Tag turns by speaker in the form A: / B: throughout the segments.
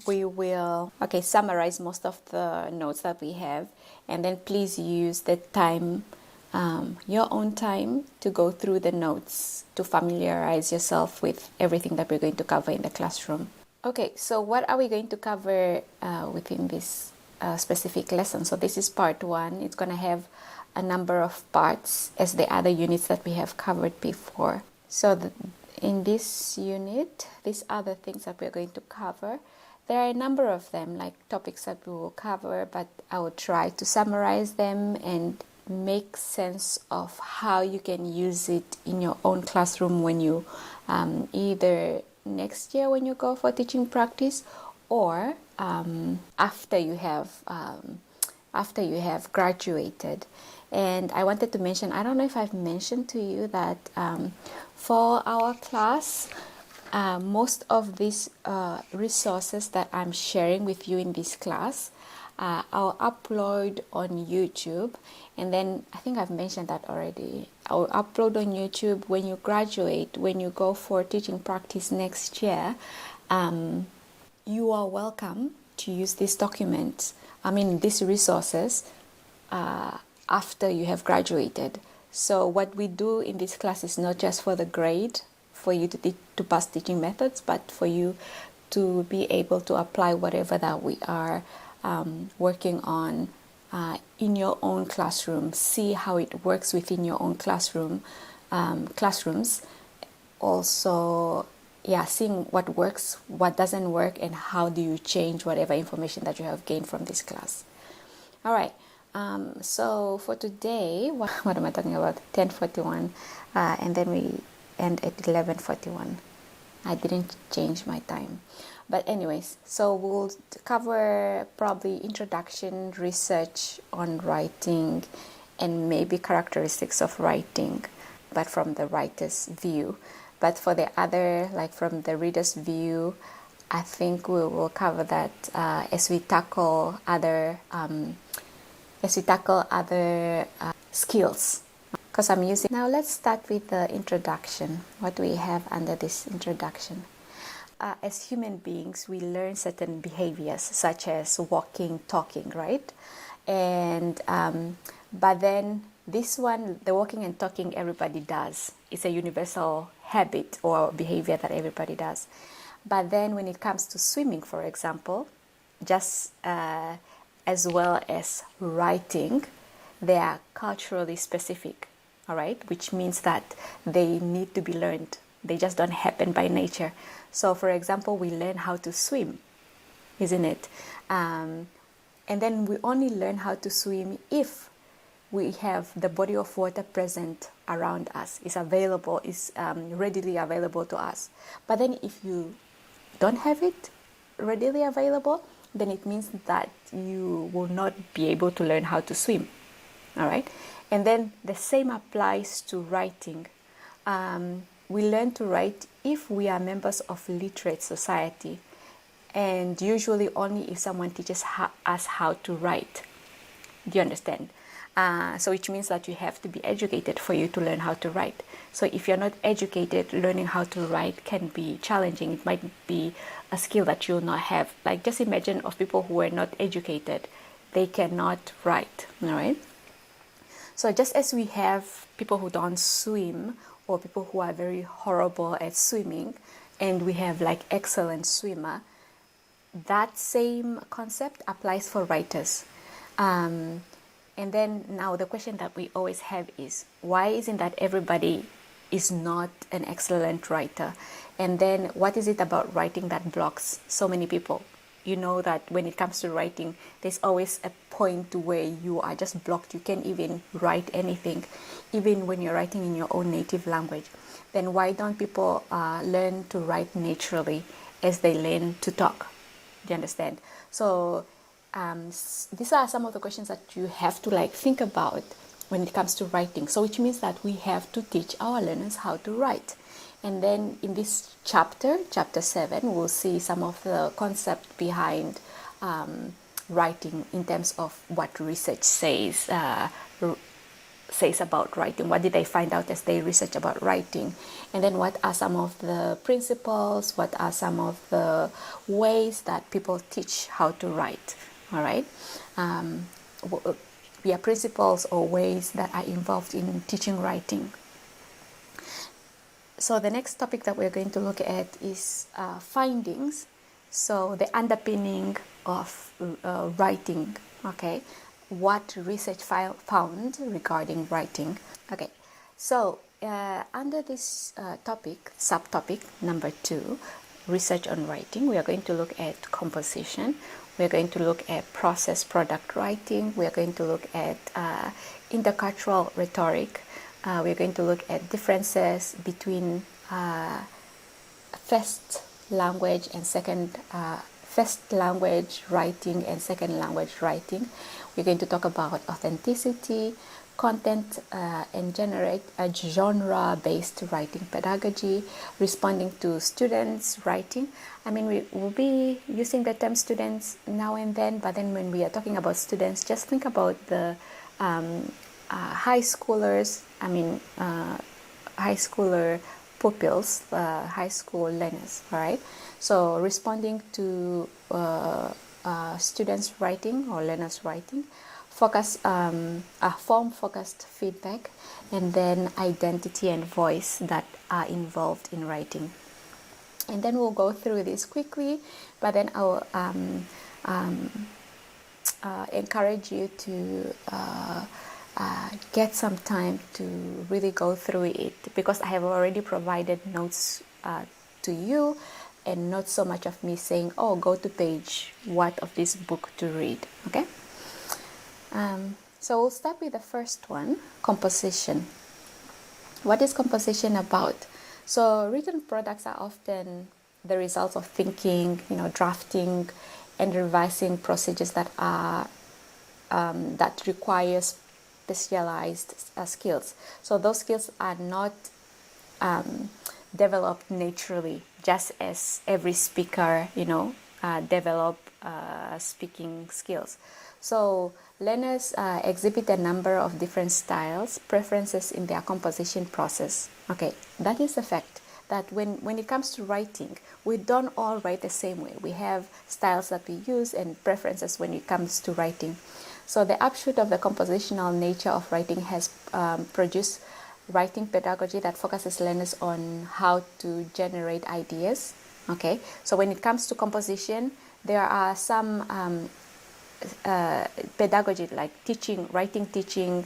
A: we will summarize most of the notes that we have, and then please use the time, your own time, to go through the notes to familiarize yourself with everything that we're going to cover in the classroom. Okay, so what are we going to cover within this specific lesson? So this is part 1. It's going to have a number of parts as the other units that we have covered before. So in this unit, these are the things that we're going to cover. There are a number of them, like topics that we will cover, but I will try to summarize them and make sense of how you can use it in your own classroom when you either next year when you go for teaching practice, or after you have graduated. And I wanted to mention, I don't know if I've mentioned to you that for our class, most of these resources that I'm sharing with you in this class, I'll upload on YouTube. And then I think I've mentioned that already. I'll upload on YouTube when you graduate, when you go for teaching practice next year. You are welcome to use these documents, these resources, after you have graduated. So what we do in this class is not just for the grade, for you to pass teaching methods, but for you to be able to apply whatever that we are working on in your own classroom. See how it works within your own classrooms. Also, seeing what works, what doesn't work, and how do you change whatever information that you have gained from this class. All right. So for today, what am I talking about? 10:41, and then we end at 11:41. I didn't change my time. But anyways, so we'll cover probably introduction, research on writing, and maybe characteristics of writing, but from the writer's view. But for the other, like from the reader's view, I think we will cover that as we tackle other skills. Because I'm using... Now let's start with the introduction. What do we have under this introduction? As human beings, we learn certain behaviors, such as walking, talking, right? And but then this one, the walking and talking, everybody does. It's a universal habit or behavior that everybody does. But then when it comes to swimming, for example, just as well as writing, they are culturally specific, all right? Which means that they need to be learned. They just don't happen by nature. So, for example, we learn how to swim, isn't it? And then we only learn how to swim if we have the body of water present around us, is available, is readily available to us. But then if you don't have it readily available, then it means that you will not be able to learn how to swim. All right? And then the same applies to writing. We learn to write if we are members of literate society, and usually only if someone teaches us how to write. Do you understand? So which means that you have to be educated for you to learn how to write. So if you're not educated, learning how to write can be challenging. It might be a skill that you'll not have. Like, just imagine of people who are not educated, they cannot write, all right? So just as we have people who don't swim, or people who are very horrible at swimming, and we have like excellent swimmer, that same concept applies for writers. And then now the question that we always have is, why isn't that everybody is not an excellent writer? And then what is it about writing that blocks so many people? You know that when it comes to writing, there's always a point where you are just blocked. You can't even write anything, even when you're writing in your own native language. Then why don't people learn to write naturally as they learn to talk? Do you understand? So these are some of the questions that you have to think about when it comes to writing. So which means that we have to teach our learners how to write. And then in this chapter 7, we'll see some of the concept behind writing in terms of what research says, says about writing. What did they find out as they research about writing? And then what are some of the principles? What are some of the ways that people teach how to write? All right. Principles or ways that are involved in teaching writing. So the next topic that we're going to look at is findings. So the underpinning of writing, okay? What research found regarding writing. Okay, so under this subtopic number 2, research on writing, we are going to look at composition. We're going to look at process product writing. We are going to look at intercultural rhetoric. We're going to look at differences between first language writing and second language writing. We're going to talk about authenticity, content, and generate a genre-based writing pedagogy, responding to students' writing. I mean, we will be using the term students now and then, but then when we are talking about students, just think about the high schoolers, high schooler pupils, high school learners, all right? So responding to students' writing or learners' writing, form-focused feedback, and then identity and voice that are involved in writing. And then we'll go through this quickly, but then I'll encourage you to get some time to really go through it, because I have already provided notes to you, and not so much of me saying, oh, go to page what of this book to read. Okay, so we'll start with the first one, composition. What is composition about? So written products are often the result of thinking, drafting and revising procedures that are that require specialized skills. So those skills are not developed naturally, just as every speaker, develop speaking skills. So learners exhibit a number of different styles, preferences in their composition process. Okay, that is the fact that when it comes to writing, we don't all write the same way. We have styles that we use and preferences when it comes to writing. So the upshot of the compositional nature of writing has produced writing pedagogy that focuses learners on how to generate ideas. Okay, so when it comes to composition, there are some pedagogy like writing teaching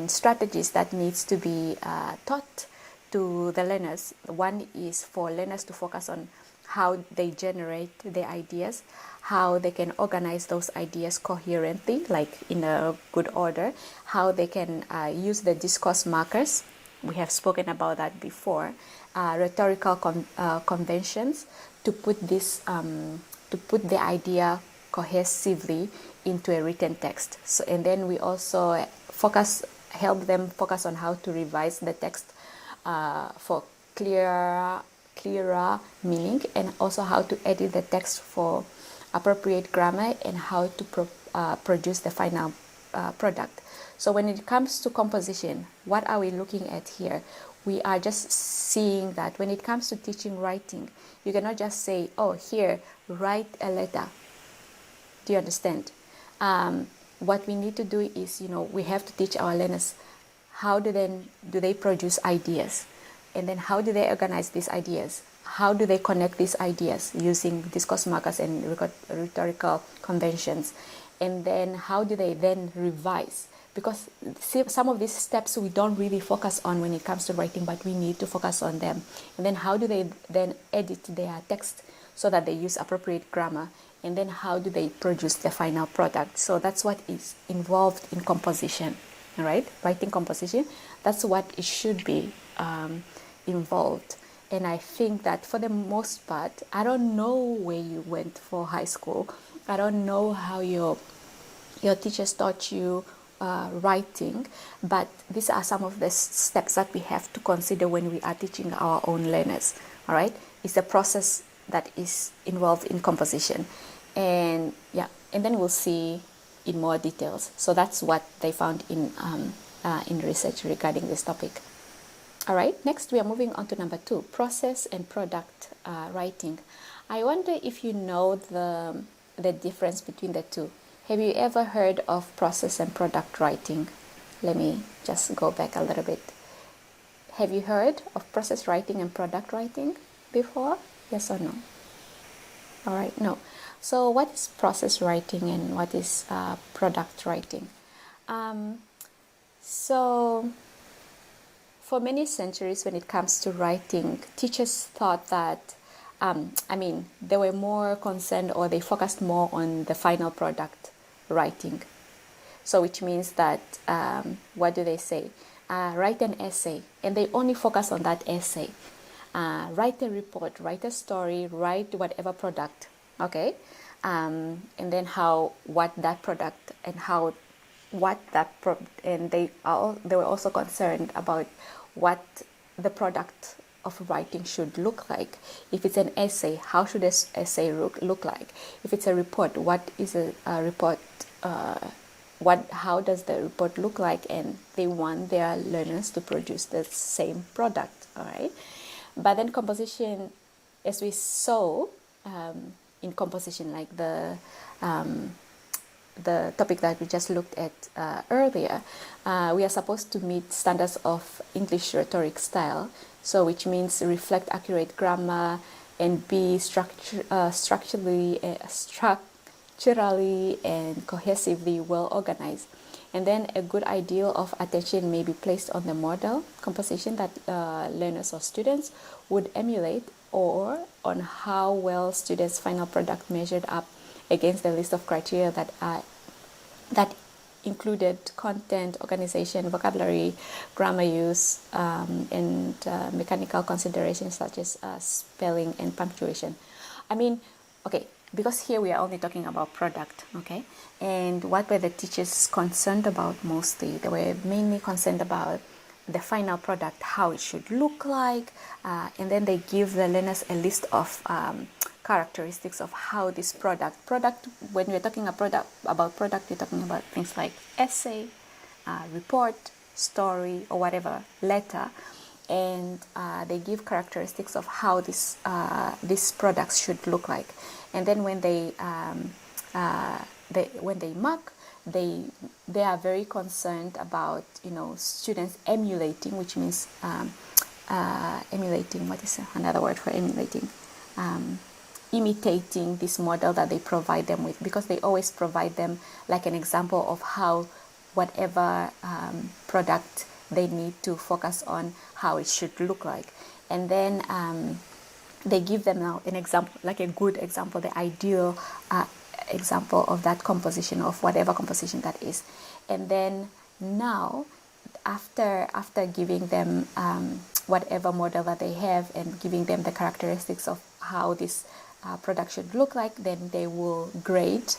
A: strategies that needs to be taught to the learners. One is for learners to focus on how they generate their ideas, how they can organize those ideas coherently, like in a good order, how they can use the discourse markers. We have spoken about that before. Rhetorical conventions to put the idea cohesively into a written text. So, and then we also help them focus on how to revise the text for clearer meaning, and also how to edit the text for appropriate grammar, and how to produce the final product. So when it comes to composition, what are we looking at here? We are just seeing that when it comes to teaching writing, you cannot just say, oh, here, write a letter. Do you understand? What we need to do is, we have to teach our learners how do they produce ideas, and then how do they organize these ideas? How do they connect these ideas using discourse markers and rhetorical conventions? And then how do they then revise? Because some of these steps we don't really focus on when it comes to writing, but we need to focus on them. And then how do they then edit their text so that they use appropriate grammar? And then how do they produce the final product? So that's what is involved in composition, all right? Writing composition, that's what it should be involved. And I think that for the most part, I don't know where you went for high school. I don't know how your teachers taught you writing, but these are some of the steps that we have to consider when we are teaching our own learners, all right? It's a process that is involved in composition. And then we'll see in more details. So that's what they found in in research regarding this topic. All right, next we are moving on to number 2, process and product writing. I wonder if you know the difference between the two. Have you ever heard of process and product writing? Let me just go back a little bit. Have you heard of process writing and product writing before? Yes or no? All right, no. So what is process writing and what is product writing? So for many centuries, when it comes to writing, teachers thought that, they were more concerned, or they focused more on the final product writing. So which means that, what do they say? Write an essay, and they only focus on that essay. Write a report, write a story, write whatever product, okay? And then what that product and how, and they were also concerned about what the product of writing should look like. If it's an essay, how should this essay look like? If it's a report, what is a report? How does the report look like? And they want their learners to produce the same product. All right. But then composition, as we saw in composition, like the topic that we just looked at earlier, we are supposed to meet standards of English rhetoric style, so which means reflect accurate grammar and be structurally and cohesively well organized. And then a good ideal of attention may be placed on the model composition that learners or students would emulate, or on how well students' final product measured up against the list of criteria that included content, organization, vocabulary, grammar use, and mechanical considerations such as spelling and punctuation. Okay, because here we are only talking about product, okay? And what were the teachers concerned about mostly? They were mainly concerned about the final product, how it should look like, and then they give the learners a list of characteristics of how this product, when we're talking about product, we're talking about things like essay, report, story, or whatever, letter, and they give characteristics of how these products should look like. And then when they mark, they are very concerned about students emulating, which means emulating. What is another word for emulating? Imitating this model that they provide them with, because they always provide them like an example of how whatever product they need to focus on, how it should look like. And then they give them now an example, like a good example, the ideal example of that composition, of whatever composition that is. And then now, after giving them whatever model that they have and giving them the characteristics of how this product should look like, then they will grade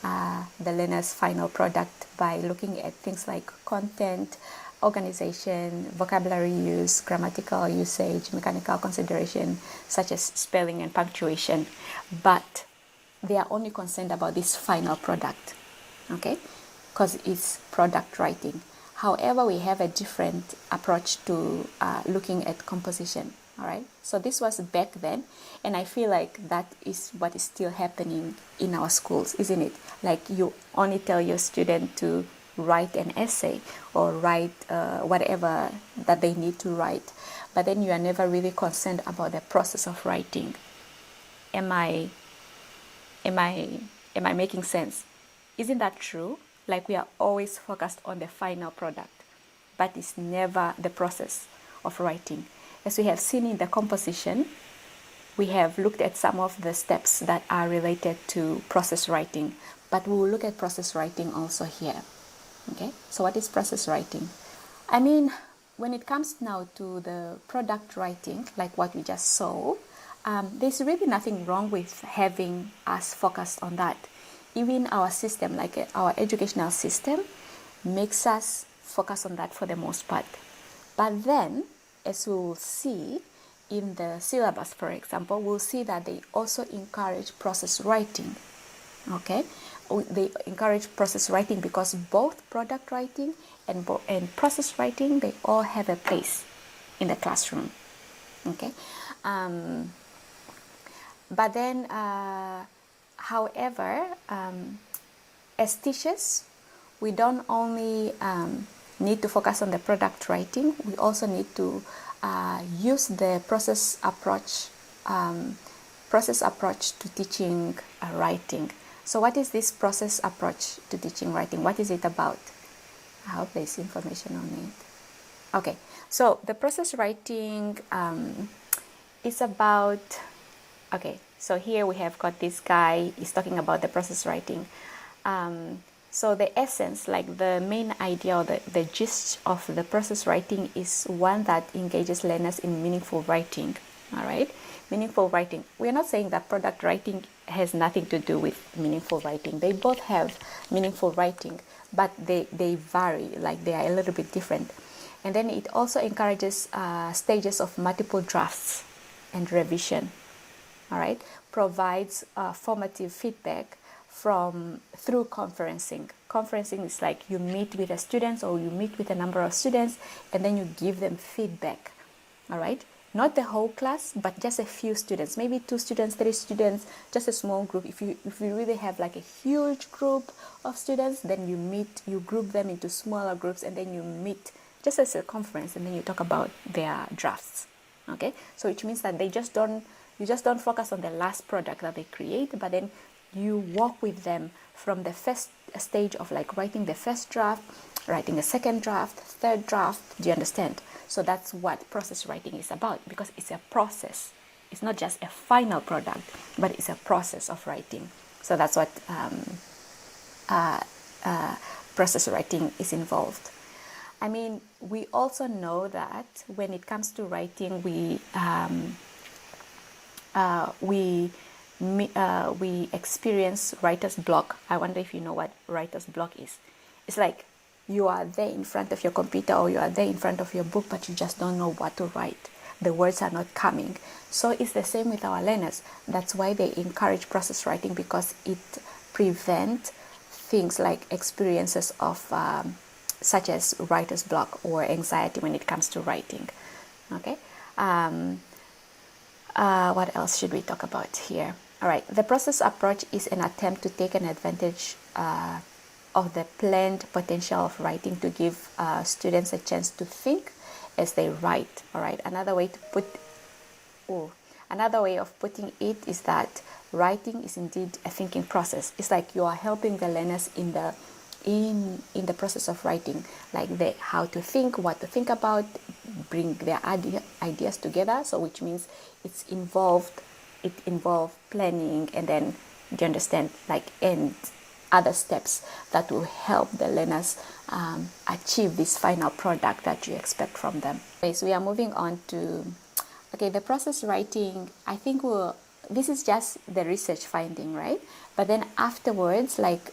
A: the learner's final product by looking at things like content, organization, vocabulary use, grammatical usage, mechanical consideration such as spelling and punctuation. But they are only concerned about this final product, okay, because it's product writing. However, we have a different approach to looking at composition. All right, so this was back then, and I feel like that is what is still happening in our schools, isn't it? Like, you only tell your student to write an essay or write whatever that they need to write, but then you are never really concerned about the process of writing. Am I making sense? Isn't that true? Like, we are always focused on the final product, but it's never the process of writing. As we have seen in the composition, we have looked at some of the steps that are related to process writing, but we will look at process writing also here. Okay, so what is process writing? When it comes now to the product writing, like what we just saw, there's really nothing wrong with having us focused on that. Even our system, like our educational system, makes us focus on that for the most part. But then, as we will see in the syllabus, for example, we'll see that they also encourage process writing. Okay, they encourage process writing because both product writing and process writing, they all have a place in the classroom. Okay, but then, however, as teachers, we don't only need to focus on the product writing. We also need to use the process approach to teaching writing. So what is this process approach to teaching writing? What is it about? I hope there's information on it. Okay, so the process writing is about, okay, so here we have got this guy, he's talking about the process writing. So the essence, like the main idea or the gist of the process writing is one that engages learners in meaningful writing. All right, meaningful writing. We're not saying that product writing has nothing to do with meaningful writing. They both have meaningful writing, but they vary, like they are a little bit different. And then it also encourages stages of multiple drafts and revision. All right, provides formative feedback through conferencing. Conferencing is like you meet with the students or you meet with a number of students and then you give them feedback. All right, not the whole class, but just a few students, maybe 2 students, 3 students, just a small group. If you really have like a huge group of students, then you group them into smaller groups and then you meet just as a conference and then you talk about their drafts. Okay, so which means that you just don't focus on the last product that they create, but then you walk with them from the first stage of like writing the first draft, writing a second draft, third draft. Do you understand? So that's what process writing is about, because it's a process. It's not just a final product, but it's a process of writing. So that's what process writing is involved. I mean, we also know that when it comes to writing, we experience writer's block. I wonder if you know what writer's block is. It's like you are there in front of your computer or you are there in front of your book, but you just don't know what to write. The words are not coming. So it's the same with our learners. That's why they encourage process writing, because it prevents things like experiences of such as writer's block or anxiety when it comes to writing. Okay. What else should we talk about here? All right, the process approach is an attempt to take an advantage of the planned potential of writing to give students a chance to think as they write. All right, another way of putting it is that writing is indeed a thinking process. It's like you are helping the learners in the process of writing, like how to think, what to think about, bring their ideas together. So which means it involved planning, and then you understand, like, and other steps that will help the learners achieve this final product that you expect from them. Okay, so we are moving on to the process writing. I think this is just the research finding, right? But then afterwards, like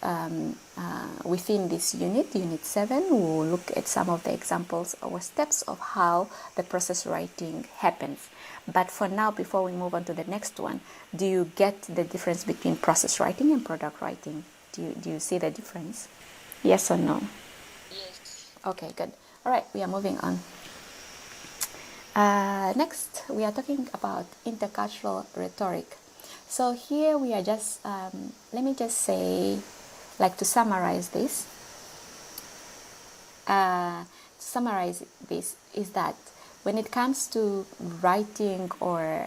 A: within this unit 7, we'll look at some of the examples or steps of how the process writing happens. But for now, before we move on to the next one, do you get the difference between process writing and product writing? Do you see the difference? Yes or no?
B: Yes.
A: Okay, good. All right, we are moving on. Next, we are talking about intercultural rhetoric. So here we are just, let me just say, like, to summarize this. Is that when it comes to writing or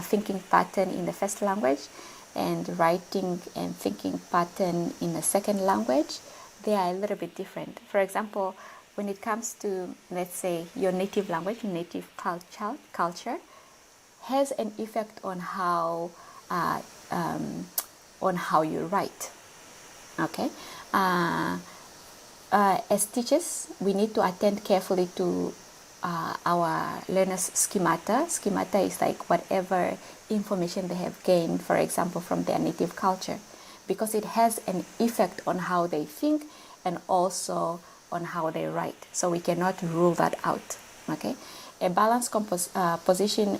A: thinking pattern in the first language and writing and thinking pattern in the second language, they are a little bit different. For example, when it comes to, let's say, your native language, your native culture has an effect on how you write. Okay. As teachers, we need to attend carefully to our learners' schemata. Schemata is like whatever information they have gained, for example, from their native culture, because it has an effect on how they think and also on how they write. So we cannot rule that out. Okay, a balanced position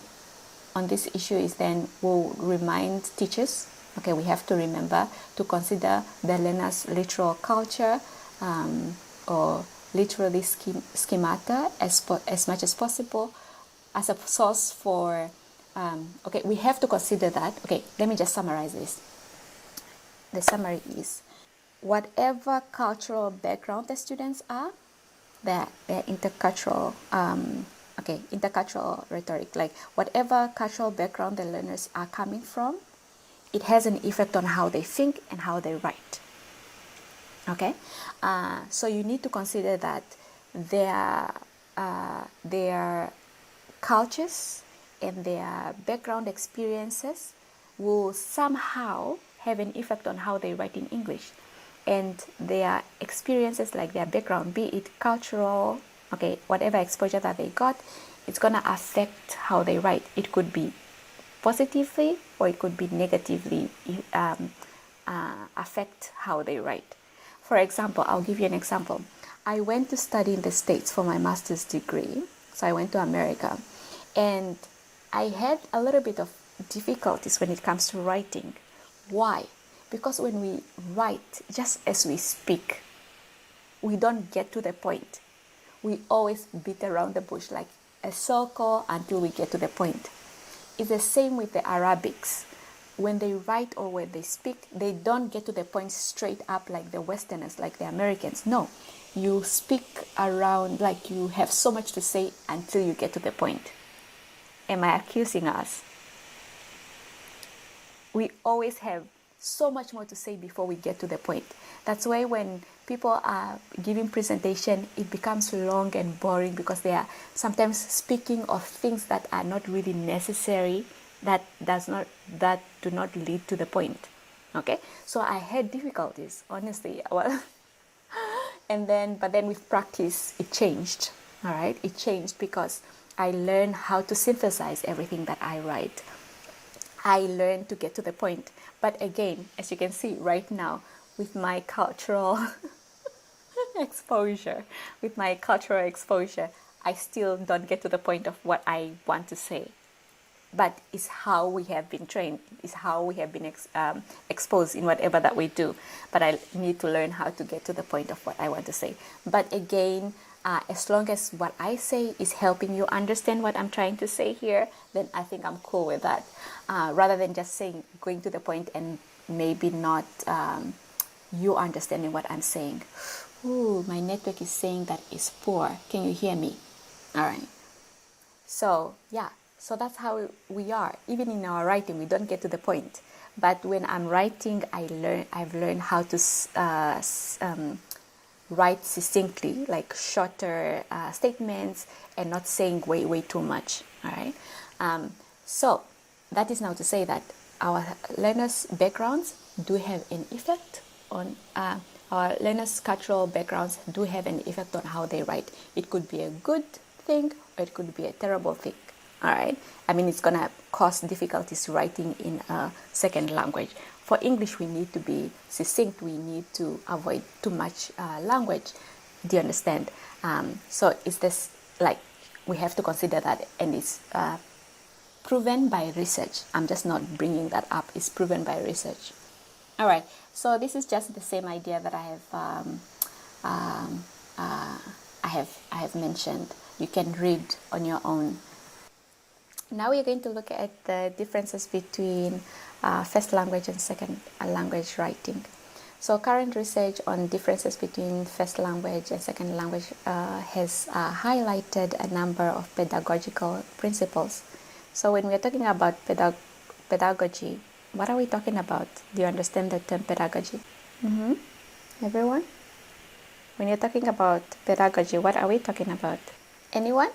A: on this issue is then will remind teachers, Okay, we have to remember to consider the learner's literal culture or literally schemata as much as possible as a source for, okay, we have to consider that. Okay, let me just summarize this. The summary is, whatever cultural background the students are, they're intercultural, intercultural rhetoric, like whatever cultural background the learners are coming from, it has an effect on how they think and how they write. Okay, so you need to consider that their cultures and their background experiences will somehow have an effect on how they write in English, and their experiences, like their background, be it cultural, okay, whatever exposure that they got, it's gonna affect how they write. It could be positively or it could be negatively affect how they write. For example, I'll give you an example. I went to study in the States for my master's degree. So I went to America, and I had a little bit of difficulties when it comes to writing. Why? Because when we write, just as we speak, we don't get to the point. We always beat around the bush like a circle until we get to the point. It's the same with the Arabics. When they write or when they speak, they don't get to the point straight up like the Westerners, like the Americans. No, you speak around like you have so much to say until you get to the point. Am I accusing us? We always have so much more to say before we get to the point. That's why when people are giving presentation, it becomes long and boring because they are sometimes speaking of things that are not really necessary, that do not lead to the point. Okay, so I had difficulties, honestly. Well, but then with practice, it changed. All right, it changed because I learned how to synthesize everything that I write. I learned to get to the point. But again, as you can see right now, with my cultural exposure, I still don't get to the point of what I want to say. But it's how we have been trained, it's how we have been exposed in whatever that we do. But I need to learn how to get to the point of what I want to say. But again, as long as what I say is helping you understand what I'm trying to say here, then I think I'm cool with that. Rather than just going to the point and maybe not you understanding what I'm saying. Ooh, my network is saying that it's poor. Can you hear me? All right. So, yeah. So that's how we are. Even in our writing, we don't get to the point. But when I'm writing, I've learned how to write succinctly, like shorter statements and not saying way too much. All right. So that is now to say that our learners' backgrounds do have an effect on our learners' cultural backgrounds do have an effect on how they write. It could be a good thing or it could be a terrible thing. All right. I mean, it's gonna cause difficulties writing in a second language. For English, we need to be succinct. We need to avoid too much language. Do you understand? So it's this, like, we have to consider that, and it's proven by research. I'm just not bringing that up. It's proven by research. All right. So this is just the same idea that I have mentioned. You can read on your own. Now we're going to look at the differences between first language and second language writing. So current research on differences between first language and second language has highlighted a number of pedagogical principles. So when we're talking about pedagogy, what are we talking about? Do you understand the term pedagogy? Everyone? When you're talking about pedagogy, what are we talking about? Anyone?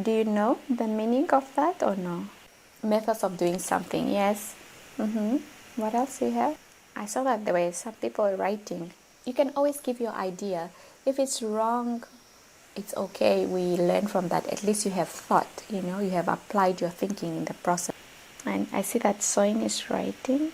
A: Do you know the meaning of that or no? Methods of doing something, yes. What else do you have? I saw that there were some people writing. You can always give your idea. If it's wrong, it's okay. We learn from that. At least you have thought, you have applied your thinking in the process. And I see that Soin is writing.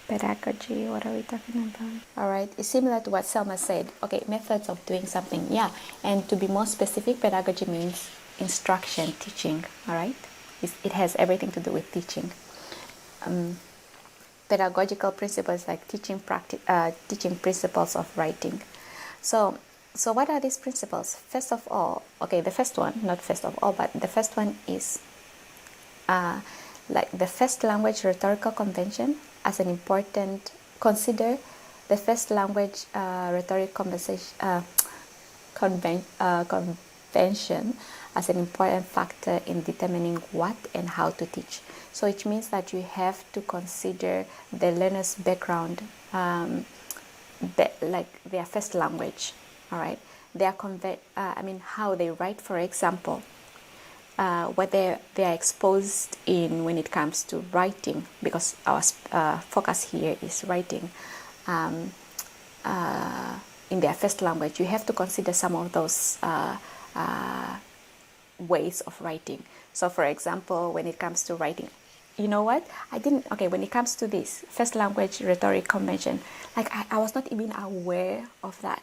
A: Pedagogy, what are we talking about? All right, it's similar to what Selma said. Okay, methods of doing something. Yeah, and to be more specific, pedagogy means instruction, teaching. All right, it has everything to do with teaching. pedagogical principles, like teaching principles of writing. So what are these principles? First of all, okay, the first one, not first of all, but the first one is like the first language rhetorical convention as an important, consider the first language rhetoric convention as an important factor in determining what and how to teach. So it means that you have to consider the learner's background, like their first language, all right? How they write, for example, what they are exposed in when it comes to writing, because our focus here is writing. In their first language, you have to consider some of those ways of writing. So for example, when it comes to writing, when it comes to this first language rhetoric convention, like I was not even aware of that.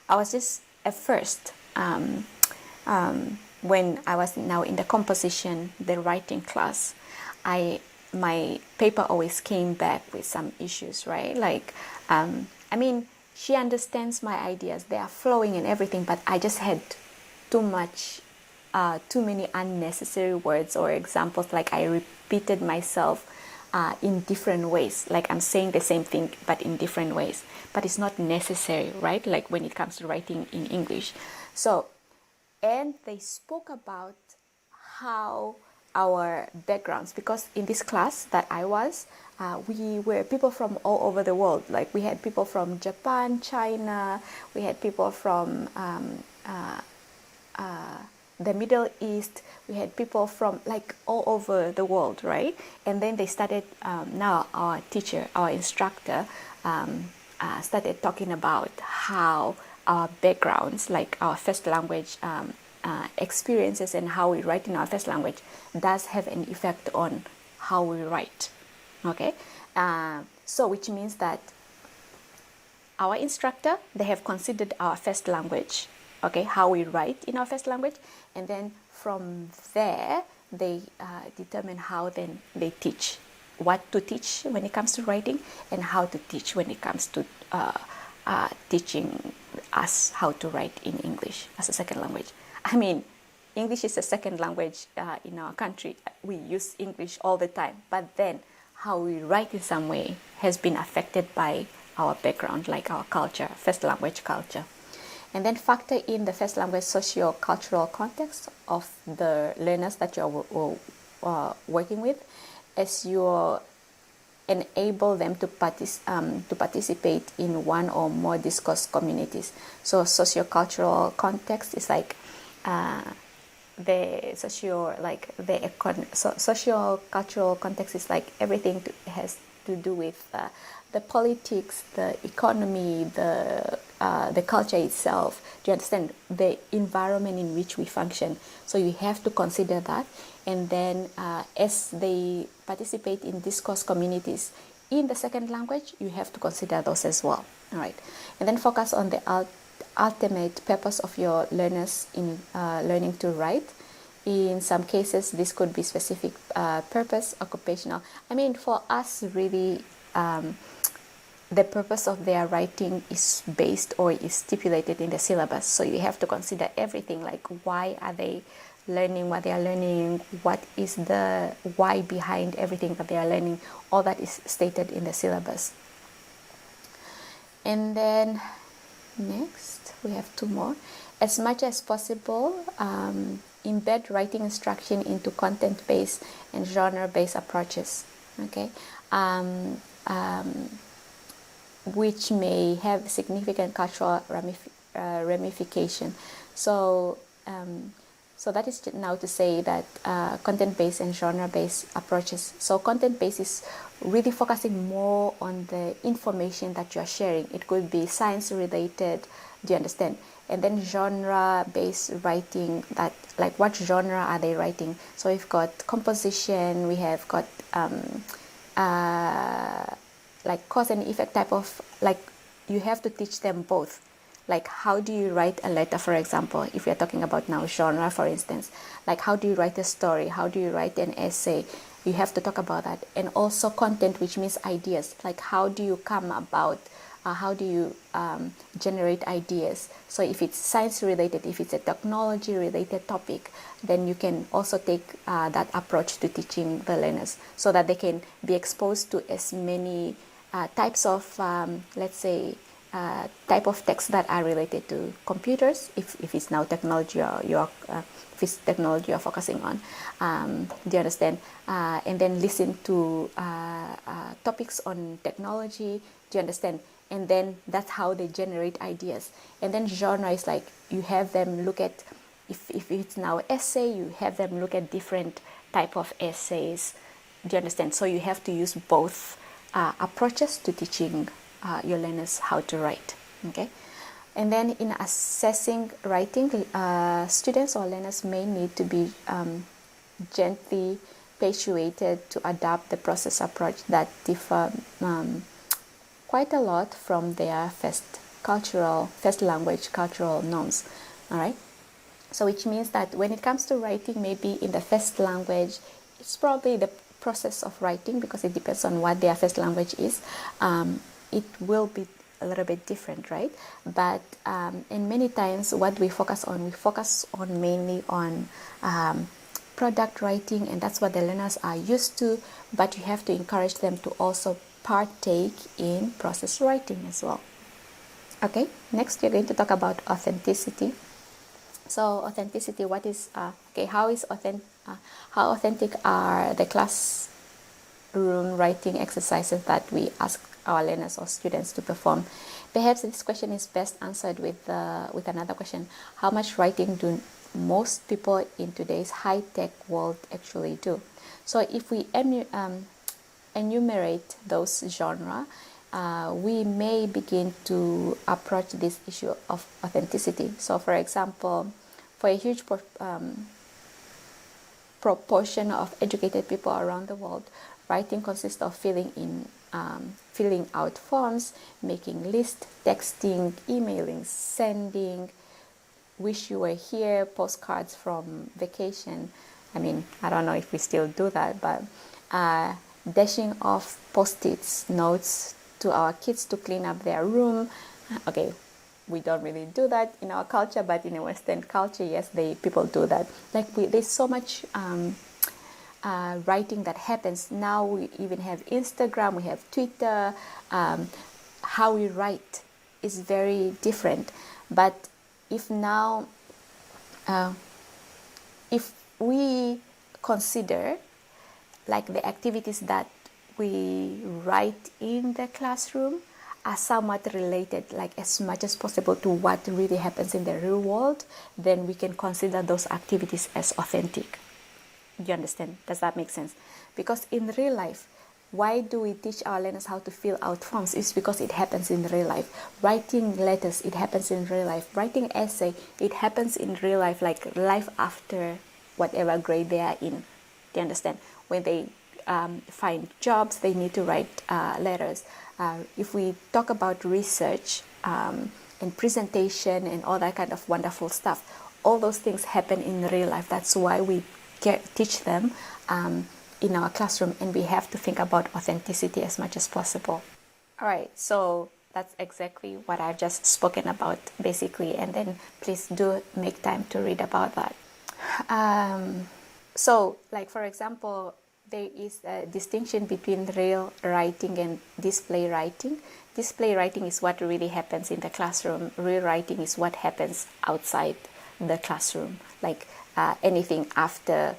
A: I was just at first, when I was now in the composition, the writing class, my paper always came back with some issues, right? Like, she understands my ideas, they are flowing and everything, but I just had too many unnecessary words or examples. Like I repeated myself in different ways. Like I'm saying the same thing, but in different ways. But it's not necessary, right? Like when it comes to writing in English. So, and they spoke about how our backgrounds, because in this class that I was, we were people from all over the world. Like we had people from Japan, China, we had people from the Middle East, we had people from like all over the world, right? And then they started, now our teacher, our instructor, started talking about how our backgrounds, like our first language experiences and how we write in our first language does have an effect on how we write, okay? So which means that our instructor, they have considered our first language, okay, how we write in our first language, and then from there they determine how then they teach, what to teach when it comes to writing, and how to teach when it comes to teaching us how to write in English as a second language. English is a second language in our country. We use English all the time, but then how we write in some way has been affected by our background, like our culture, first language culture. And then factor in the first language socio-cultural context of the learners that you're working with, as you enable them to participate in one or more discourse communities. So socio-cultural context is like socio-cultural context is like everything has to do with the politics, the economy, the culture itself. Do you understand? The environment in which we function. So you have to consider that. And then as they participate in discourse communities in the second language, you have to consider those as well. All right. And then focus on the ultimate purpose of your learners in learning to write. In some cases, this could be specific purpose, occupational. For us, really, the purpose of their writing is based or is stipulated in the syllabus. So you have to consider everything, like why are they learning what they are learning, what is the why behind everything that they are learning. All that is stated in the syllabus. And then next, we have two more. As much as possible, embed writing instruction into content-based and genre-based approaches, okay? Which may have significant cultural ramification. So that is now to say that content-based and genre-based approaches. So content-based is really focusing more on the information that you are sharing. It could be science-related, do you understand? And then genre-based writing, that like what genre are they writing? So we've got composition, we have got like cause and effect type of, like you have to teach them both. Like how do you write a letter, for example, if we are talking about now genre, for instance, like how do you write a story, how do you write an essay, You have to talk about that. And also content, which means ideas, like how do you come about, how do you generate ideas. So if it's science related, if it's a technology related topic, then you can also take that approach to teaching the learners so that they can be exposed to as many types of, let's say, type of text that are related to computers, if it's now technology or if it's technology you're focusing on. Do you understand? And then listen to topics on technology. Do you understand? And then that's how they generate ideas. And then genre is like you have them look at, if it's now essay, you have them look at different type of essays. Do you understand? So you have to use both approaches to teaching your learners how to write. Okay. And then in assessing writing, students or learners may need to be gently persuaded to adopt the process approach that differ quite a lot from their first language cultural norms. All right. So which means that when it comes to writing, maybe in the first language, it's probably the process of writing, because it depends on what their first language is. It will be a little bit different, right? But and many times what we focus on mainly on product writing, and that's what the learners are used to, but you have to encourage them to also partake in process writing as well. Okay, next we're going to talk about authenticity. So authenticity, what is how authentic are the classroom writing exercises that we ask our learners or students to perform? Perhaps this question is best answered with another question: how much writing do most people in today's high-tech world actually do? So if we enumerate those genres, we may begin to approach this issue of authenticity. So for example, for a huge proportion of educated people around the world, writing consists of filling out forms, making lists, texting, emailing, sending wish you were here postcards from vacation. I mean, I don't know if we still do that, but dashing off post-its notes to our kids to clean up their room. Okay, we don't really do that in our culture, but in a Western culture, yes, people do that. Like there's so much writing that happens now. We even have Instagram, we have Twitter. How we write is very different. But if now, if we consider like the activities that we write in the classroom are somewhat related, like as much as possible, to what really happens in the real world, then we can consider those activities as authentic. Do you understand? Does that make sense? Because in real life, why do we teach our learners how to fill out forms? It's because it happens in real life. Writing letters, it happens in real life. Writing essay, it happens in real life, like life after whatever grade they are in. Do you understand? When they find jobs, they need to write letters. If we talk about research and presentation and all that kind of wonderful stuff, all those things happen in real life. That's why we teach them in our classroom, and we have to think about authenticity as much as possible. All right, so that's exactly what I've just spoken about, basically, and then please do make time to read about that. So, like for example, there is a distinction between real writing and display writing. Display writing is what really happens in the classroom. Real writing is what happens outside the classroom, like anything after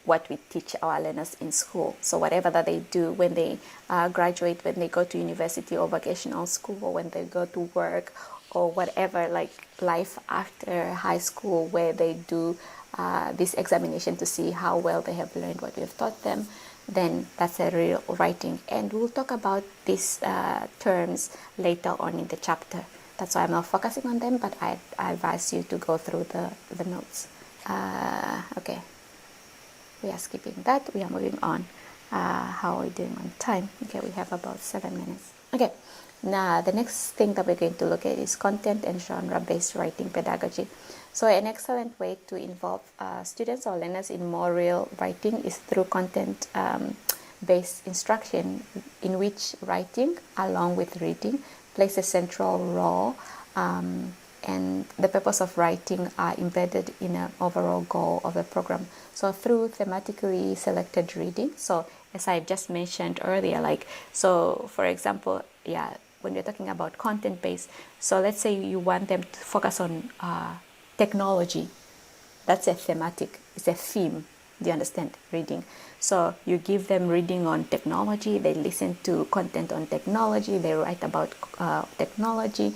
A: what we teach our learners in school. So whatever that they do when they graduate, when they go to university or vocational school, or when they go to work, or whatever, like life after high school, where they do this examination to see how well they have learned what we have taught them, then that's a real writing. And we'll talk about these terms later on in the chapter. That's why I'm not focusing on them, but I advise you to go through the notes. Okay. We are skipping that. We are moving on. How are we doing on time? Okay, we have about 7 minutes. Okay, Now, the next thing that we're going to look at is content and genre-based writing pedagogy. So an excellent way to involve students or learners in more real writing is through content-based instruction, in which writing, along with reading, plays a central role, and the purpose of writing are embedded in an overall goal of the program. So through thematically selected reading, so as I just mentioned earlier, so for example, when we're talking about content-based, so let's say you want them to focus on technology. That's a thematic, it's a theme. Do you understand? Reading. So you give them reading on technology, they listen to content on technology, they write about technology.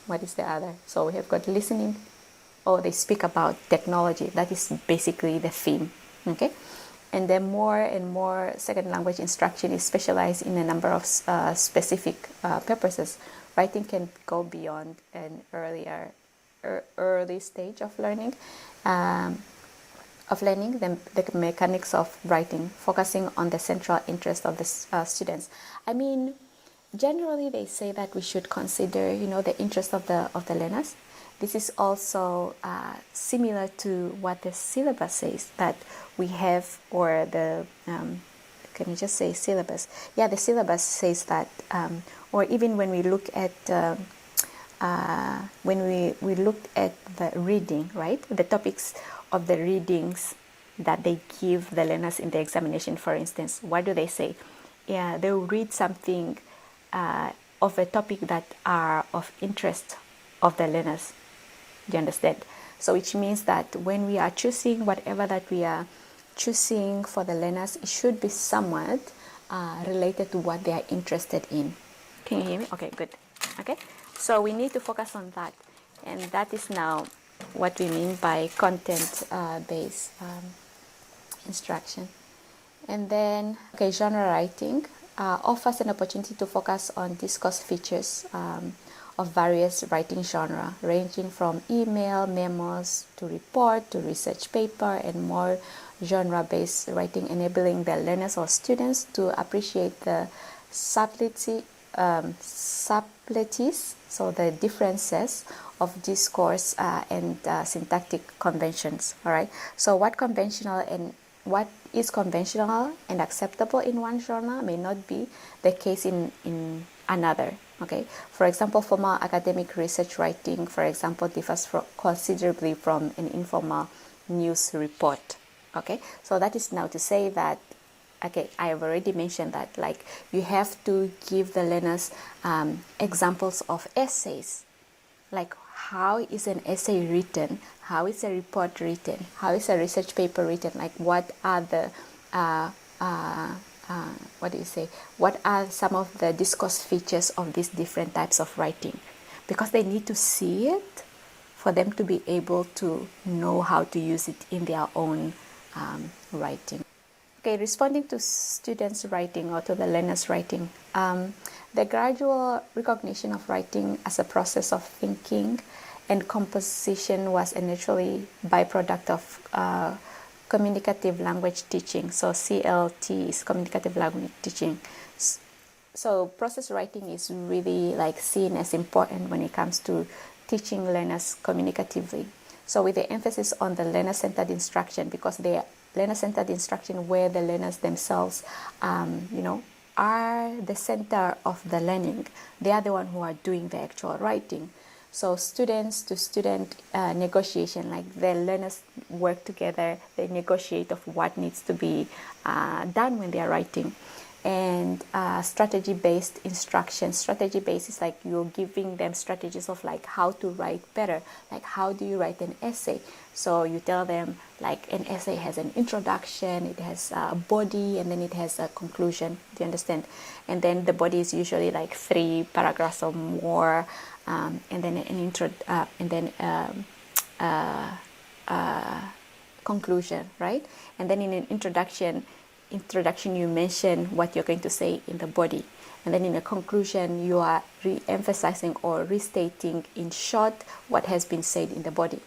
A: What is the other? So we have got listening. Oh, they speak about technology. That is basically the theme. Okay? And then more and more second language instruction is specialized in a number of specific purposes. Writing can go beyond an early stage of learning. The mechanics of writing, focusing on the central interest of the students. I mean, generally they say that we should consider, the interest of the learners. This is also similar to what the syllabus says that we have, or the can you just say syllabus? Yeah, the syllabus says that, or even when we look at we looked at the reading, right? The topics of the readings that they give the learners in the examination, for instance, what do they say? Yeah, they will read something of a topic that are of interest of the learners. Do you understand? So which means that when we are choosing whatever that we are choosing for the learners, it should be somewhat related to what they are interested in. Can you hear me? Okay, good. Okay, so we need to focus on that, and that is now what we mean by content-based instruction. And then, genre writing offers an opportunity to focus on discourse features of various writing genre, ranging from email, memos, to report, to research paper, and more genre-based writing, enabling the learners or students to appreciate the subtleties, so the differences of discourse and syntactic conventions. All right. So what is conventional and acceptable in one genre may not be the case in another. Okay. For example, formal academic research writing, for example, differs considerably from an informal news report. Okay. So that is now to say that, okay, I have already mentioned that, you have to give the learners examples of essays, like how is an essay written, how is a report written, how is a research paper written, like what are the what are some of the discourse features of these different types of writing, because they need to see it for them to be able to know how to use it in their own writing. Okay, responding to students' writing or to the learners' writing, the gradual recognition of writing as a process of thinking and composition was a naturally byproduct of communicative language teaching. So CLT is communicative language teaching. So process writing is really seen as important when it comes to teaching learners communicatively. So with the emphasis on the learner-centered instruction, because they are learner-centered instruction where the learners themselves, are the center of the learning. They are the one who are doing the actual writing. So students to student negotiation, the learners work together, they negotiate of what needs to be done when they are writing. And strategy-based instruction. Strategy-based is you're giving them strategies of how to write better. How do you write an essay? So you tell them an essay has an introduction, it has a body, and then it has a conclusion. Do you understand? And then the body is usually 3 paragraphs or more, and then an intro, and then conclusion, right? And then in an introduction you mention what you're going to say in the body, and then in a conclusion you are re-emphasizing or restating in short what has been said in the body.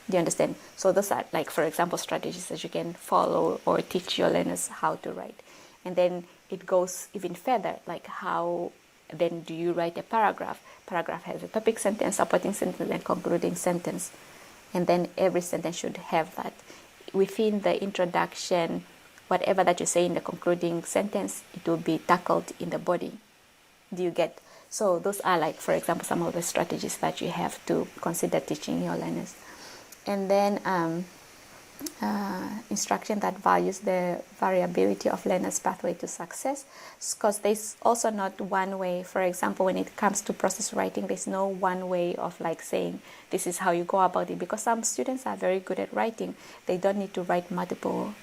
A: Do you understand? So those are for example strategies that you can follow or teach your learners how to write. And then it goes even further, how then do you write a paragraph? Paragraph has a topic sentence, supporting sentence, and concluding sentence. And then every sentence should have that. Within the introduction, whatever that you say in the concluding sentence, it will be tackled in the body. Do you get? So those are, like, for example, some of the strategies that you have to consider teaching your learners. And then instruction that values the variability of learners' pathway to success, because there's also not one way. For example, when it comes to process writing, there's no one way of like saying this is how you go about it, because some students are very good at writing. They don't need to write multiple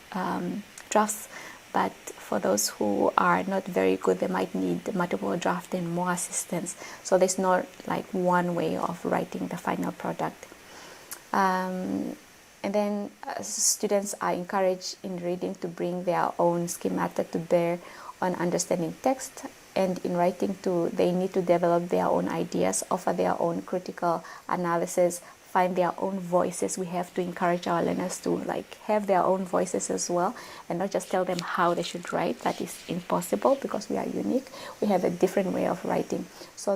A: drafts, but for those who are not very good, they might need multiple drafts and more assistance. So there's not like one way of writing the final product. And then students are encouraged in reading to bring their own schemata to bear on understanding text, and in writing too, they need to develop their own ideas, offer their own critical analysis, find their own voices. We have to encourage our learners to like have their own voices as well, and not just tell them how they should write. That is impossible because we are unique. We have a different way of writing. So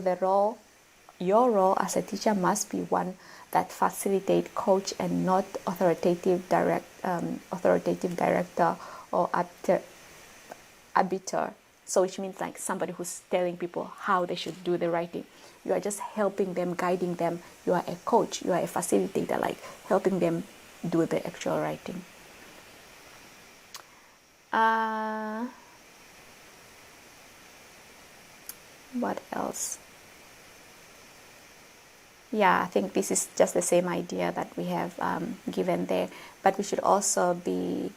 A: your role as a teacher must be one that facilitate, coach, and not authoritative director or arbiter. So which means like somebody who's telling people how they should do the writing. You are just helping them, guiding them. You are a coach, you are a facilitator, like helping them do the actual writing. What else? Yeah, I think this is just the same idea that we have given there, but we should also be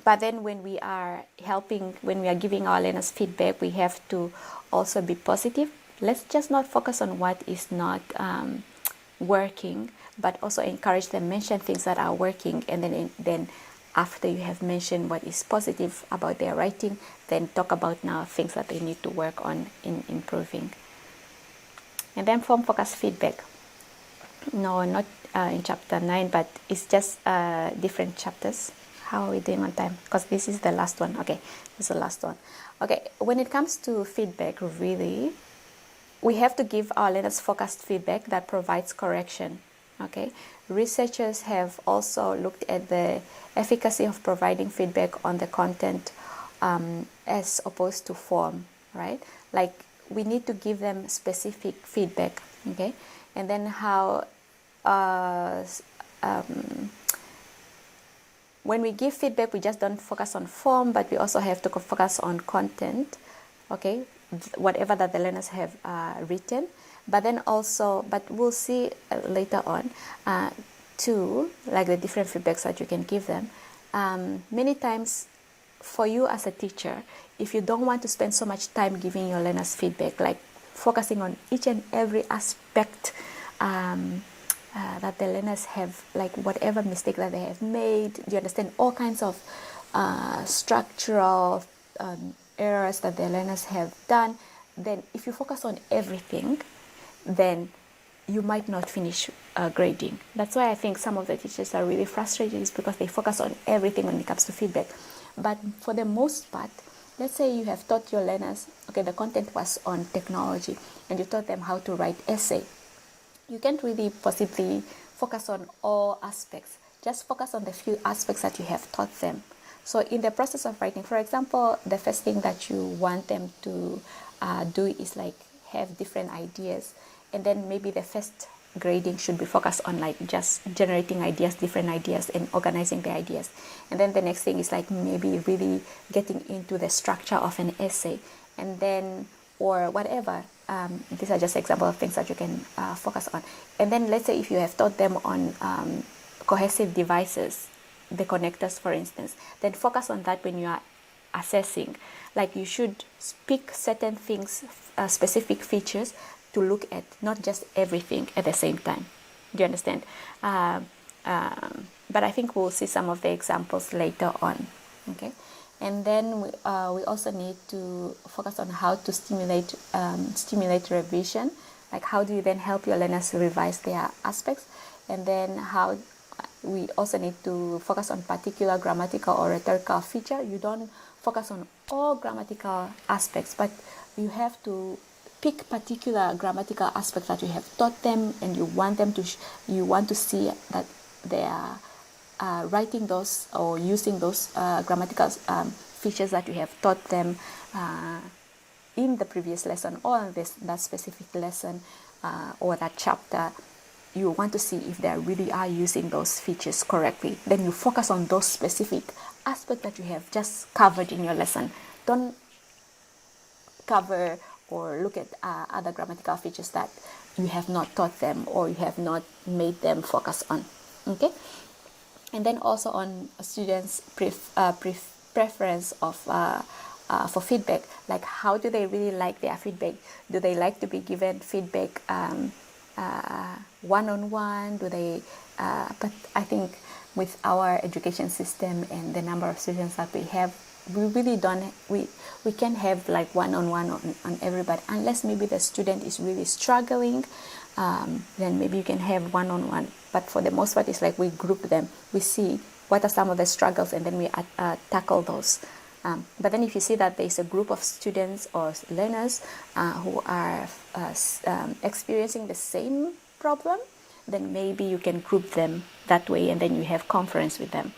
A: but then when we are helping, when we are giving our learners feedback, we have to also be positive. Let's just not focus on what is not working, but also encourage them, mention things that are working, and then after you have mentioned what is positive about their writing, then talk about now things that they need to work on in improving. And then form focused feedback. No, not in chapter 9, but it's just different chapters. How are we doing on time? Because this is the last one. Okay, this is the last one. Okay, when it comes to feedback, really, we have to give our learners focused feedback that provides correction. Okay, researchers have also looked at the efficacy of providing feedback on the content as opposed to form, right? Like we need to give them specific feedback, okay? And then how when we give feedback, we just don't focus on form, but we also have to focus on content, okay? Whatever that the learners have written. But then also, but we'll see later on too, like the different feedbacks that you can give them. Many times for you as a teacher, if you don't want to spend so much time giving your learners feedback, like focusing on each and every aspect that the learners have, like whatever mistake that they have made, you understand all kinds of structural errors that the learners have done, then if you focus on everything, then you might not finish grading. That's why I think some of the teachers are really frustrated, is because they focus on everything when it comes to feedback. But for the most part, let's say you have taught your learners, okay, the content was on technology, and you taught them how to write essay. You can't really possibly focus on all aspects. Just focus on the few aspects that you have taught them. So in the process of writing, for example, the first thing that you want them to do is like have different ideas, and then maybe the first grading should be focused on like just generating ideas, different ideas, and organizing the ideas. And then the next thing is like maybe really getting into the structure of an essay, and then or whatever. These are just examples of things that you can focus on. And then let's say if you have taught them on cohesive devices, the connectors for instance, then focus on that when you are assessing. Like you should pick certain things, specific features to look at, not just everything at the same time. Do you understand? But I think we'll see some of the examples later on. Okay, and then we also need to focus on how to stimulate revision. Like how do you then help your learners revise their aspects, and then how we also need to focus on particular grammatical or rhetorical feature. You don't focus on all grammatical aspects, but you have to pick particular grammatical aspects that you have taught them, and you want them to you want to see that they are writing those or using those grammatical features that you have taught them in the previous lesson or in that specific lesson or that chapter. You want to see if they really are using those features correctly. Then you focus on those specific aspects that you have just covered in your lesson. Don't cover or look at other grammatical features that you have not taught them or you have not made them focus on. Okay? And then also on students' preference of for feedback, like how do they really like their feedback? Do they like to be given feedback one-on-one? Do they? But I think with our education system and the number of students that we have, we really don't. We can have like one-on-one on everybody, unless maybe the student is really struggling. Then maybe you can have one-on-one. But for the most part, it's like we group them. We see what are some of the struggles, and then we tackle those. But then if you see that there's a group of students or learners who are experiencing the same problem, then maybe you can group them that way, and then you have conference with them.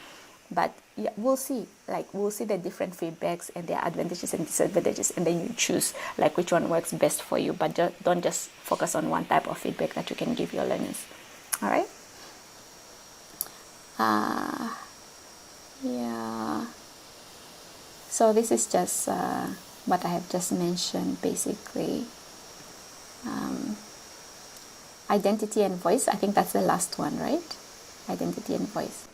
A: But yeah, we'll see the different feedbacks and their advantages and disadvantages, and then you choose like which one works best for you. But don't just focus on one type of feedback that you can give your learners. All right. Yeah. So this is just what I have just mentioned, basically. Identity and voice. I think that's the last one, right? Identity and voice.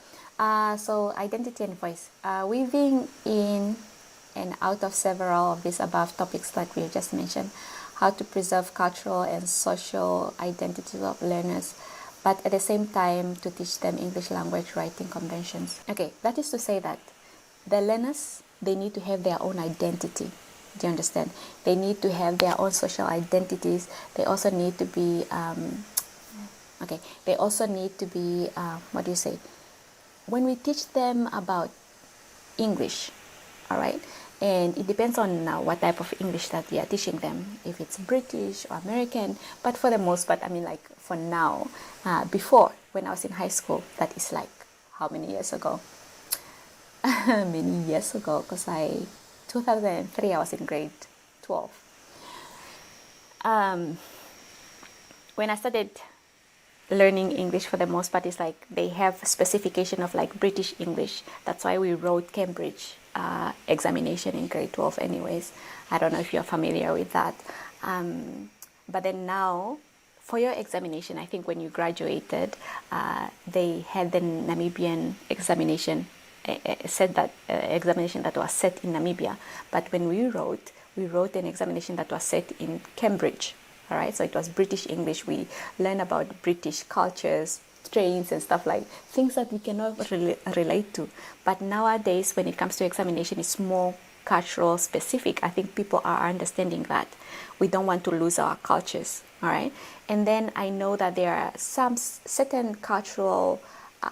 A: So identity and voice. Weaving in and out of several of these above topics that we just mentioned, how to preserve cultural and social identities of learners, but at the same time to teach them English language writing conventions. Okay, that is to say that the learners, they need to have their own identity. Do you understand? They need to have their own social identities. They also need to be, they also need to be, what do you say? When we teach them about English, all right, and it depends on what type of English that we are teaching them, if it's British or American, but for the most part, I mean, like for now, before, when I was in high school, that is like, how many years ago? Many years ago, because 2003, I was in grade 12. When I started learning English, for the most part, it's like they have specification of like British English. That's why we wrote Cambridge examination in grade 12 anyways. I don't know if you're familiar with that. But then now, for your examination, I think when you graduated, they had the Namibian examination, examination that was set in Namibia. But when we wrote an examination that was set in Cambridge. All right, so it was British English. We learn about British cultures, trains and stuff, like things that we cannot relate to. But nowadays, when it comes to examination, it's more cultural specific. I think people are understanding that we don't want to lose our cultures. All right, and then I know that there are some certain cultural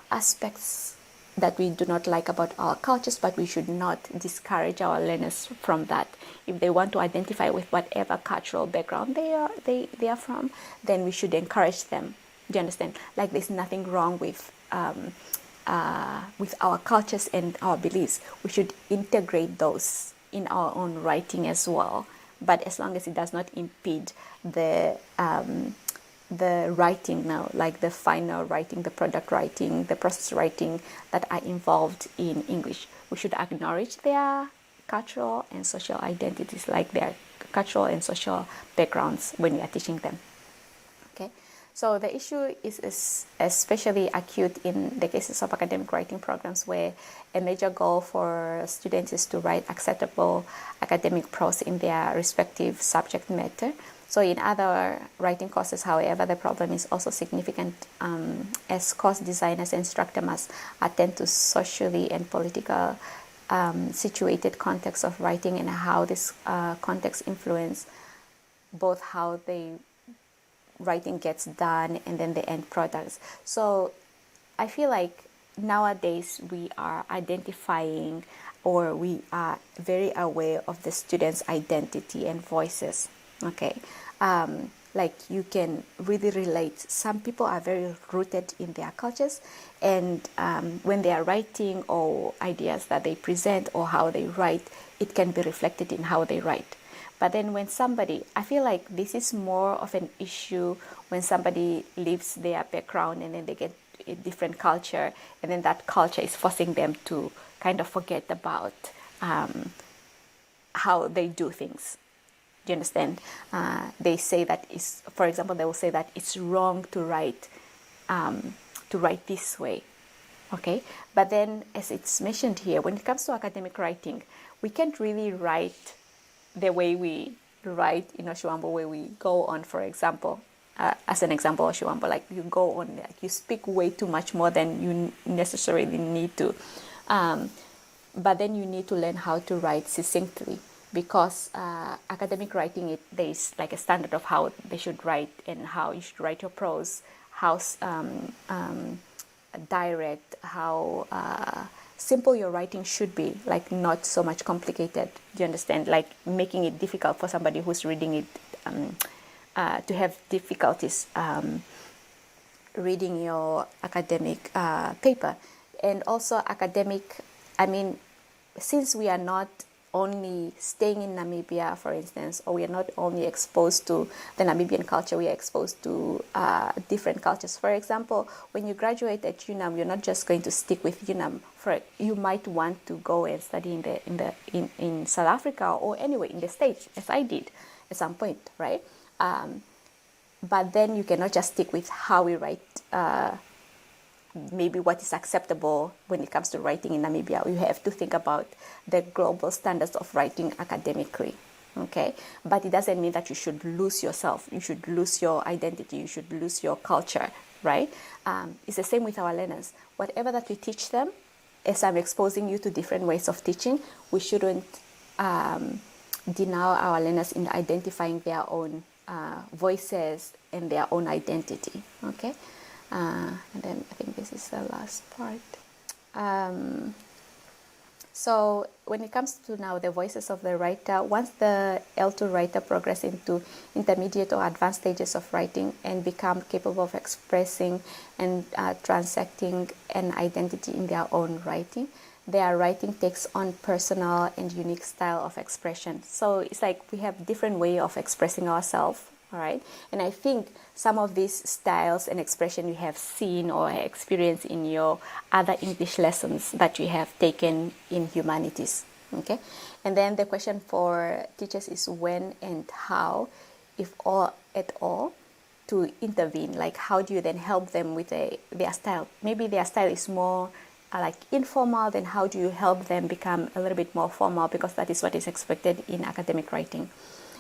A: aspects that we do not like about our cultures, but we should not discourage our learners from that. If they want to identify with whatever cultural background they are from, then we should encourage them. Do you understand? Like there's nothing wrong with our cultures and our beliefs. We should integrate those in our own writing as well. But as long as it does not impede the writing now, like the final writing, the product writing, the process writing that are involved in English. We should acknowledge their cultural and social identities, like their cultural and social backgrounds when we are teaching them. Okay, so the issue is especially acute in the cases of academic writing programs where a major goal for students is to write acceptable academic prose in their respective subject matter. So in other writing courses, however, the problem is also significant as course designers and instructors must attend to socially and political situated context of writing and how this context influence both how the writing gets done and then the end products. So I feel like nowadays we are identifying, or we are very aware of the students' identity and voices. Okay, like you can really relate. Some people are very rooted in their cultures, and when they are writing, or ideas that they present or how they write, it can be reflected in how they write. But then when somebody, I feel like this is more of an issue when somebody leaves their background and then they get a different culture, and then that culture is forcing them to kind of forget about how they do things. Do you understand? They say that is, for example, they will say that it's wrong to write this way. Okay, but then as it's mentioned here, when it comes to academic writing, we can't really write the way we write in Oshuambo, where we go on, for example, as an example, Oshuambo, like you go on, like you speak way too much more than you necessarily need to. But then you need to learn how to write succinctly, because academic writing, there is like a standard of how they should write and how you should write your prose, how direct, how simple your writing should be, like not so much complicated. Do you understand? Like making it difficult for somebody who's reading it to have difficulties reading your academic paper. And also academic, I mean, since we are not only staying in Namibia, for instance, or we are not only exposed to the Namibian culture, we are exposed to different cultures. For example, when you graduate at UNAM, you're not just going to stick with UNAM. You might want to go and study in South Africa, or anywhere in the States, as I did at some point, right? But then you cannot just stick with how we write, maybe what is acceptable when it comes to writing in Namibia. You have to think about the global standards of writing academically, okay? But it doesn't mean that you should lose yourself. You should lose your identity. You should lose your culture, right? It's the same with our learners. Whatever that we teach them, as I'm exposing you to different ways of teaching, we shouldn't deny our learners in identifying their own voices and their own identity, okay? And then I think this is the last part. So when it comes to now the voices of the writer, once the L2 writer progress into intermediate or advanced stages of writing and become capable of expressing and transacting an identity in their own writing, their writing takes on personal and unique style of expression. So it's like we have different way of expressing ourselves. All right, and I think some of these styles and expression you have seen or experienced in your other English lessons that you have taken in humanities. Okay, and then the question for teachers is when and how, if all at all, to intervene. Like how do you then help them with their style? Maybe their style is more like informal. Then how do you help them become a little bit more formal, because that is what is expected in academic writing.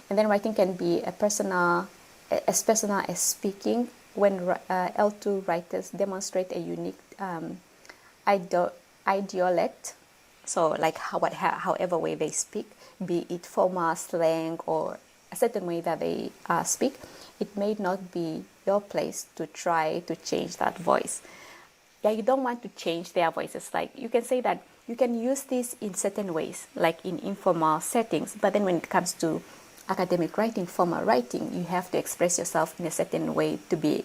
A: And then writing can be as personal as speaking, when L2 writers demonstrate a unique idiolect, so like however way they speak, be it formal, slang, or a certain way that they speak, it may not be your place to try to change that voice. Yeah, you don't want to change their voices. Like you can say that you can use this in certain ways, like in informal settings, but then when it comes to academic writing, formal writing, you have to express yourself in a certain way to be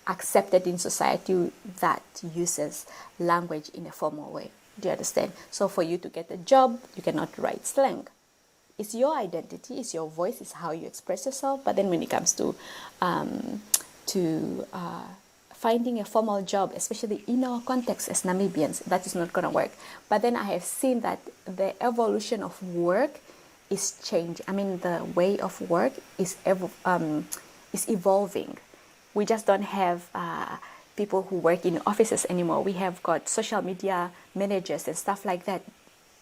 A: accepted in society that uses language in a formal way. Do you understand? So for you to get a job, you cannot write slang. It's your identity, it's your voice, it's how you express yourself. But then when it comes to finding a formal job, especially in our context as Namibians, that is not going to work. But then I have seen that the evolution of work is changing. I mean, the way of work is evolving. We just don't have people who work in offices anymore. We have got social media managers and stuff like that.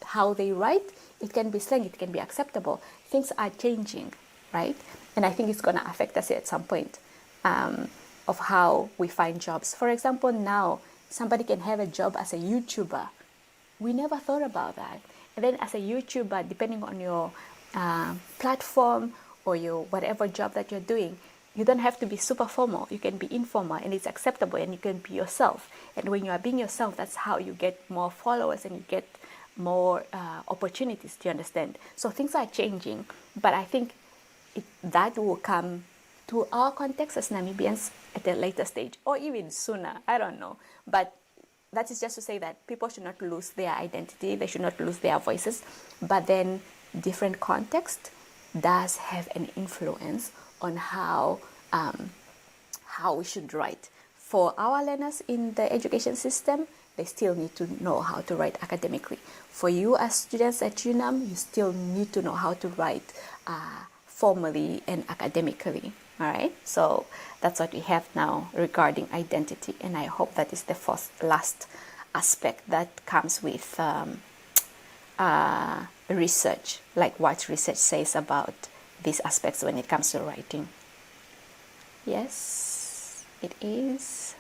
A: How they write, it can be slang, it can be acceptable. Things are changing, right? And I think it's going to affect us at some point of how we find jobs. For example, now somebody can have a job as a YouTuber. We never thought about that. And then as a YouTuber, depending on your platform or your whatever job that you're doing, you don't have to be super formal. You can be informal, and it's acceptable, and you can be yourself. And when you are being yourself, that's how you get more followers and you get more opportunities. To understand? So things are changing, but I think that will come to our context as Namibians at a later stage, or even sooner. I don't know. But that is just to say that people should not lose their identity. They should not lose their voices. But then different context does have an influence on how we should write. For our learners in the education system, they still need to know how to write academically. For you as students at UNAM, you still need to know how to write formally and academically. All right, so that's what we have now regarding identity, and I hope that is the last aspect that comes with research, like what research says about these aspects when it comes to writing. Yes, it is.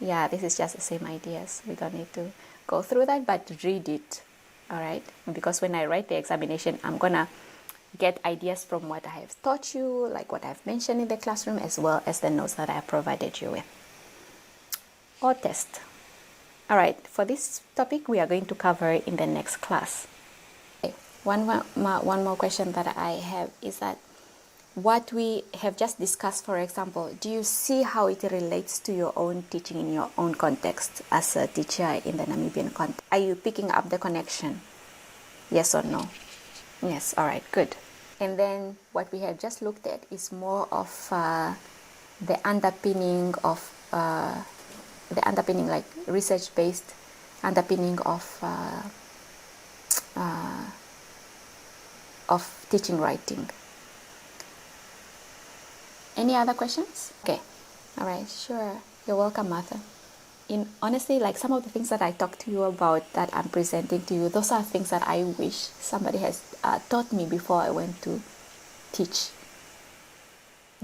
A: Yeah, this is just the same ideas. We don't need to go through that, but read it. All right, because when I write the examination, I'm gonna get ideas from what I have taught you, like what I've mentioned in the classroom, as well as the notes that I have provided you with. Or test. All right, for this topic, we are going to cover in the next class. Okay. One more question that I have is that what we have just discussed, for example, do you see how it relates to your own teaching in your own context as a teacher in the Namibian context? Are you picking up the connection? Yes or no? Yes, all right, good. And then what we have just looked at is more of the underpinning of like research-based underpinning of teaching writing. Any other questions? Okay, all right, sure. You're welcome, Martha. Honestly, like some of the things that I talked to you about that I'm presenting to you, those are things that I wish somebody has taught me before I went to teach.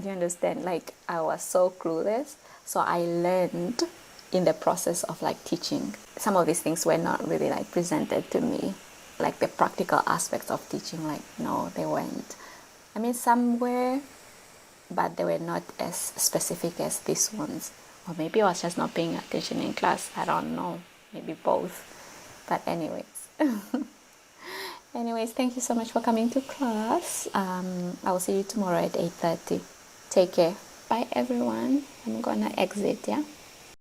A: Do you understand? Like I was so clueless, so I learned in the process of like teaching. Some of these things were not really like presented to me, like the practical aspects of teaching. Like no, they weren't. I mean, some were, but they were not as specific as these ones. Or maybe I was just not paying attention in class. I don't know. Maybe both. But anyways. Anyways, thank you so much for coming to class. I will see you tomorrow at 8:30. Take care. Bye, everyone. I'm gonna exit, yeah?